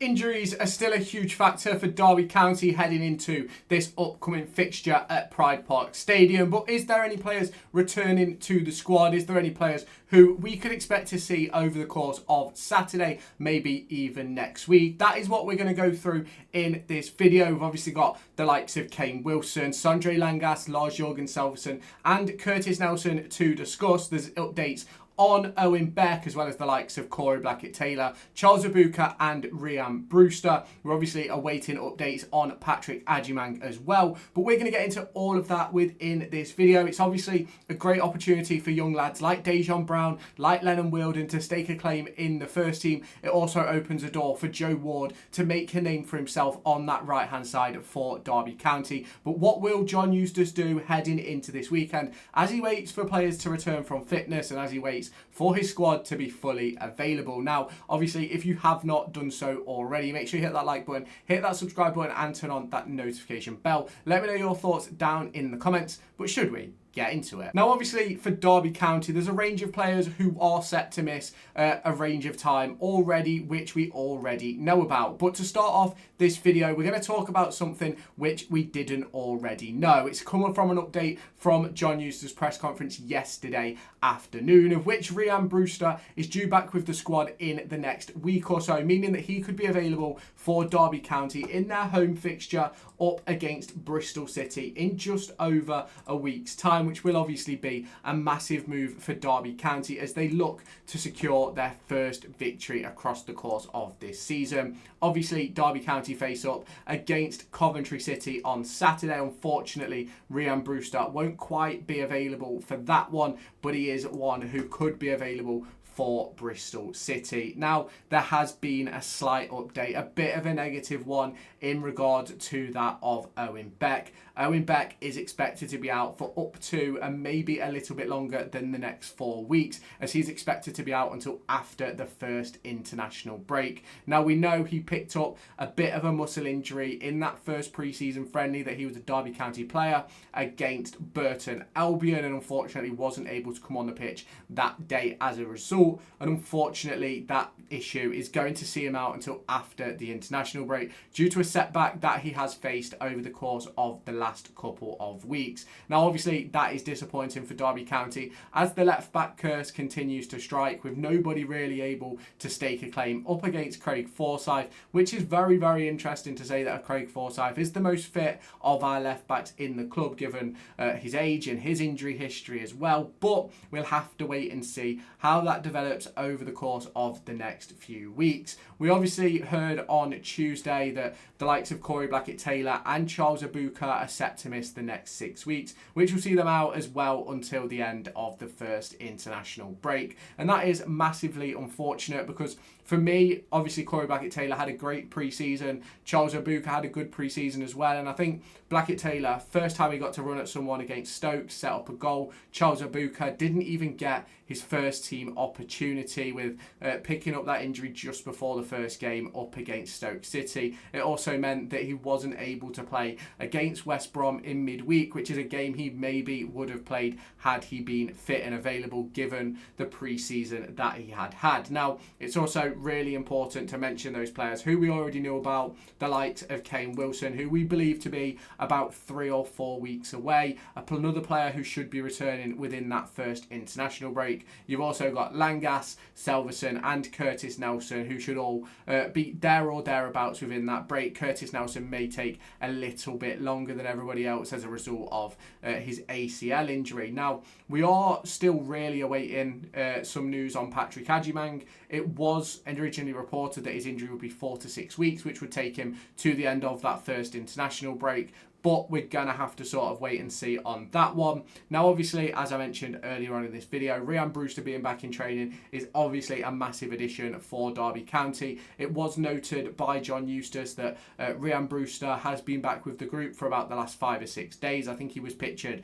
Injuries are still a huge factor for Derby County heading into this upcoming fixture at Pride Park Stadium. But is there any players returning to the squad? Is there any players who we could expect to see over the course of Saturday, maybe even next week? That is what we're going to go through in this video. We've obviously got the likes of Owen Wilson, Sondre Langas, Lars-Jørgen Salverson and Curtis Nelson to discuss. There's updates on Owen Beck, as well as the likes of Corey Blackett-Taylor, Charles Abuka and Rhian Brewster. We're obviously awaiting updates on Patrick Agyemang as well, but we're going to get into all of that within this video. It's obviously a great opportunity for young lads like Dejon Brown, like Lennon Wilden to stake a claim in the first team. It also opens a door for Joe Ward to make a name for himself on that right-hand side for Derby County. But what will John Eustace do heading into this weekend as he waits for players to return from fitness and as he waits for his squad to be fully available? Now, obviously, if you have not done so already, make sure you hit that like button, hit that subscribe button and turn on that notification bell. Let me know your thoughts down in the comments, but should we get into it? Now, obviously, for Derby County, there's a range of players who are set to miss a range of time already, which we already know about. But to start off this video, we're going to talk about something which we didn't already know. It's coming from an update from John Eustace's press conference yesterday afternoon, of which Rhian Brewster is due back with the squad in the next week or so, meaning that he could be available for Derby County in their home fixture up against Bristol City in just over a week's time, which will obviously be a massive move for Derby County as they look to secure their first victory across the course of this season. Obviously, Derby County face up against Coventry City on Saturday. Unfortunately, Rhian Brewster won't quite be available for that one, but he is one who could be available for Bristol City. Now, there has been a slight update, a bit of a negative one in regard to that of Owen Beck. Owen Beck is expected to be out for up to and maybe a little bit longer than the next 4 weeks, as he's expected to be out until after the first international break. Now, we know he picked up a bit of a muscle injury in that first pre-season friendly that he was a Derby County player against Burton Albion, and unfortunately wasn't able to come on the pitch that day as a result. And unfortunately, that issue is going to see him out until after the international break due to a setback that he has faced over the course of the last couple of weeks. Now, obviously, that is disappointing for Derby County as the left back curse continues to strike, with nobody really able to stake a claim up against Craig Forsyth, which is very, very interesting to say that Craig Forsyth is the most fit of our left backs in the club, given his age and his injury history as well. But we'll have to wait and see how that develops over the course of the next few weeks. We obviously heard on Tuesday that the likes of Corey Blackett-Taylor and Charles Abuka are set to miss the next 6 weeks, which will see them out as well until the end of the first international break. And that is massively unfortunate because, for me, obviously Corey Blackett-Taylor had a great pre-season. Charles Abuka had a good pre-season as well. And I think Blackett-Taylor, first time he got to run at someone against Stoke, set up a goal. Charles Abuka didn't even get his first team opportunity with picking up that injury just before the first game up against Stoke City. It also meant that he wasn't able to play against West Brom in midweek, which is a game he maybe would have played had he been fit and available given the pre-season that he had had. Now, it's also really important to mention those players who we already knew about, the likes of Owen Wilson, who we believe to be about 3 or 4 weeks away, another player who should be returning within that first international break. You've also got Langas, Salverson and Curtis Nelson, who should all be there or thereabouts within that break. Curtis Nelson may take a little bit longer than everybody else as a result of his ACL injury. Now, we are still really awaiting some news on Patrick Agyemang. It was originally reported that his injury would be 4 to 6 weeks, which would take him to the end of that first international break. But we're going to have to sort of wait and see on that one. Now, obviously, as I mentioned earlier on in this video, Rhian Brewster being back in training is obviously a massive addition for Derby County. It was noted by John Eustace that Rhian Brewster has been back with the group for about the last 5 or 6 days. I think he was pictured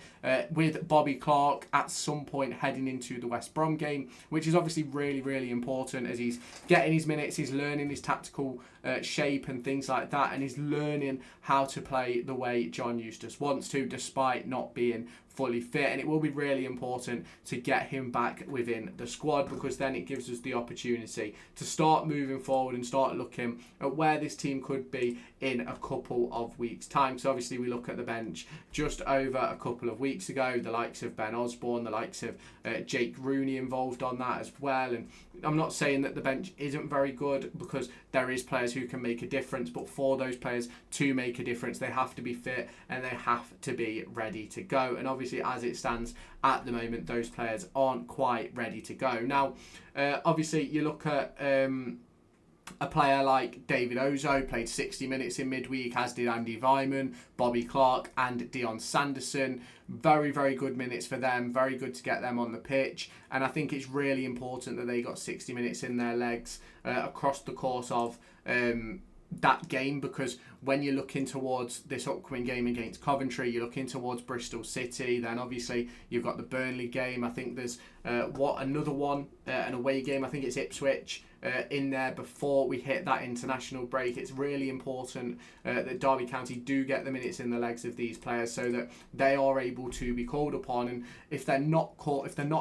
with Bobby Clark at some point heading into the West Brom game, which is obviously really, really important as he's getting his minutes, he's learning his tactical shape and things like that, and he's learning how to play the way John Eustace wants to, despite not being fully fit, and it will be really important to get him back within the squad, because then it gives us the opportunity to start moving forward and start looking at where this team could be in a couple of weeks' time. So obviously we look at the bench just over a couple of weeks ago, the likes of Ben Osborne, the likes of Jake Rooney involved on that as well. And I'm not saying that the bench isn't very good, because there is players who can make a difference, but for those players to make a difference, they have to be fit and they have to be ready to go. And obviously, as it stands at the moment, those players aren't quite ready to go. Now, obviously, you look at a player like David Ozo, played 60 minutes in midweek, as did Andy Vyman, Bobby Clark and Dion Sanderson. Very, very good minutes for them. Very good to get them on the pitch. And I think it's really important that they got 60 minutes in their legs across the course of that game, because when you're looking towards this upcoming game against Coventry, you're looking towards Bristol City, then obviously you've got the Burnley game. I think there's another one, an away game, I think it's Ipswich, in there before we hit that international break. It's really important that Derby County do get the minutes in the legs of these players, so that they are able to be called upon. And if they're not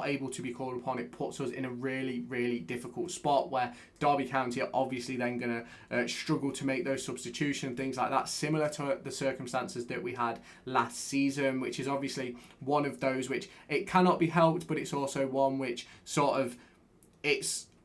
able to be called upon, it puts us in a really, really difficult spot, where Derby County are obviously then going to struggle to make those substitutions, things like that, similar to the circumstances that we had last season, which is obviously one of those which it cannot be helped, but it's also one which sort of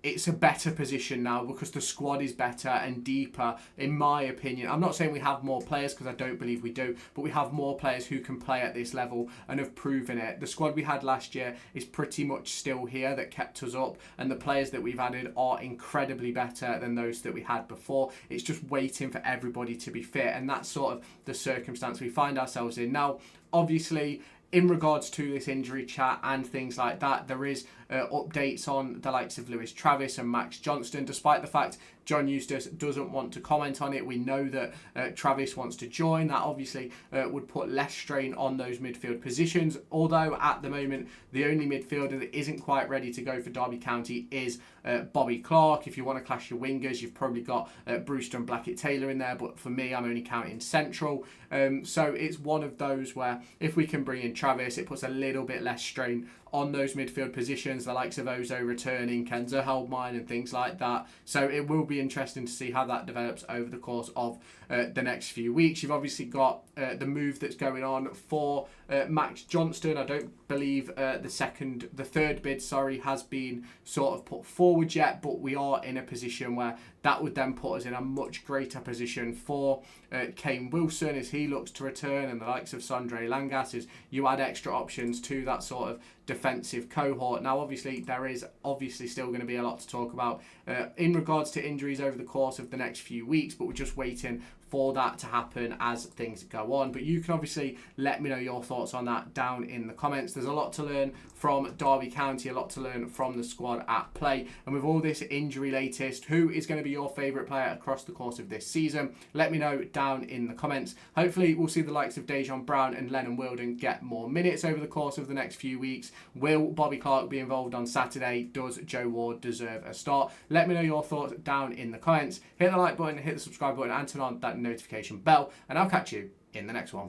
it's a better position now, because the squad is better and deeper, in my opinion. I'm not saying we have more players, because I don't believe we do, but we have more players who can play at this level and have proven it. The squad we had last year is pretty much still here, that kept us up, and the players that we've added are incredibly better than those that we had before. It's just waiting for everybody to be fit, and that's sort of the circumstance we find ourselves in. Now, obviously, in regards to this injury chat and things like that, there is updates on the likes of Lewis Travis and Max Johnston, despite the fact John Eustace doesn't want to comment on it. We know that Travis wants to join. That obviously would put less strain on those midfield positions, although at the moment the only midfielder that isn't quite ready to go for Derby County is Bobby Clark. If you want to clash your wingers, you've probably got Brewster and Blackett-Taylor in there, but for me, I'm only counting Central. So it's one of those where if we can bring in Travis, it puts a little bit less strain on those midfield positions, the likes of Ozo returning, Kenzo Holdmine and things like that. So it will be interesting to see how that develops over the course of the next few weeks. You've obviously got the move that's going on for Max Johnston. I don't believe the third bid, has been sort of put forward yet, but we are in a position where that would then put us in a much greater position for Kane Wilson as he looks to return, and the likes of Sondre Langas, as you add extra options to that sort of defensive cohort. Now, obviously, there is still going to be a lot to talk about in regards to injuries over the course of the next few weeks, but we're just waiting for that to happen as things go on. But you can obviously let me know your thoughts on that down in the comments. There's a lot to learn from Derby County, a lot to learn from the squad at play. And with all this injury latest, who is going to be your favourite player across the course of this season? Let me know down in the comments. Hopefully we'll see the likes of Dejan Brown and Lennon Wilden get more minutes over the course of the next few weeks. Will Bobby Clark be involved on Saturday? Does Joe Ward deserve a start? Let me know your thoughts down in the comments. Hit the like button, hit the subscribe button, and turn on that notification bell, and I'll catch you in the next one.